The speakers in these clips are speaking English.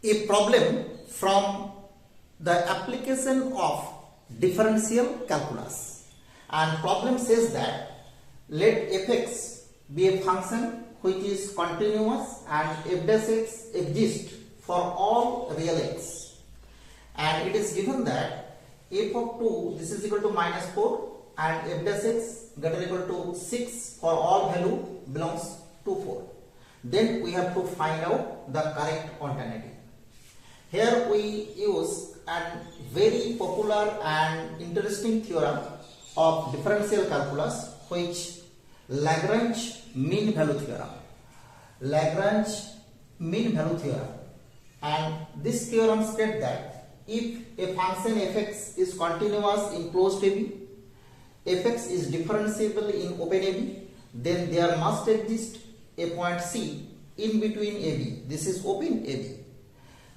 a problem from the application of differential calculus, and problem says that let fx be a function which is continuous and f dash x exists for all real x, and it is given that f of 2 this is equal to minus 4 and f dash x greater or equal to 6 for all value belongs to 4. Then we have to find out the correct alternative. Here we use a very popular and interesting theorem of differential calculus, which Lagrange mean value theorem. Lagrange mean value theorem, and this theorem states that if a function fx is continuous in closed AB, fx is differentiable in open AB, then there must exist a point C in between AB, this is open AB,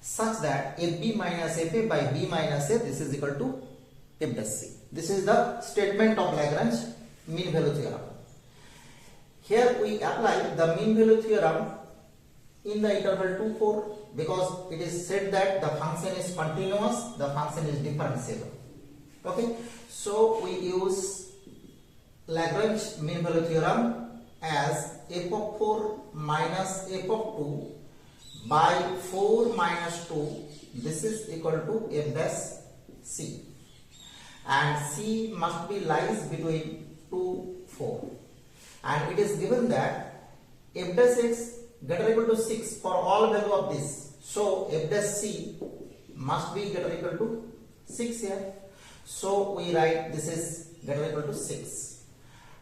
such that fb minus fa by b minus a this is equal to f dash c. This is the statement of Lagrange mean value theorem. Here we apply the mean value theorem in the interval 2, 4, because it is said that the function is continuous, the function is differentiable. Okay, so we use Lagrange mean value theorem as f of 4 minus f of 2 by 4 minus 2 this is equal to f dash c, and c must be lies between 2, 4, and it is given that f dash x greater or equal to 6 for all value of this, so f dash c must be greater or equal to 6 here, so we write this is greater or equal to 6,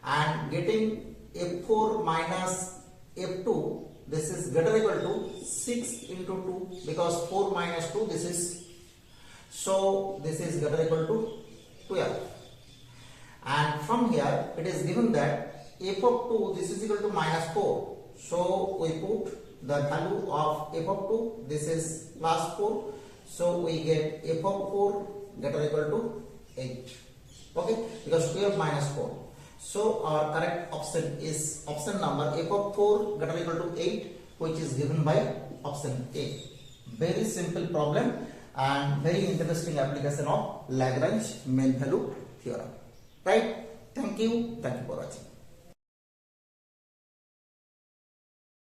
and getting f4 minus f2 this is greater or equal to 6 into 2, because 4 minus 2 this is, so this is greater or equal to 12, and from here it is given that f of 2 this is equal to minus 4, so we put the value of f of 2 this is plus 4, so we get f of 4 greater or equal to 8, okay, because 12 minus 4. So our correct option is option number f of 4 greater or equal to 8, which is given by option A. Very simple problem and very interesting application of Lagrange mean value theorem. Right? Thank you for watching.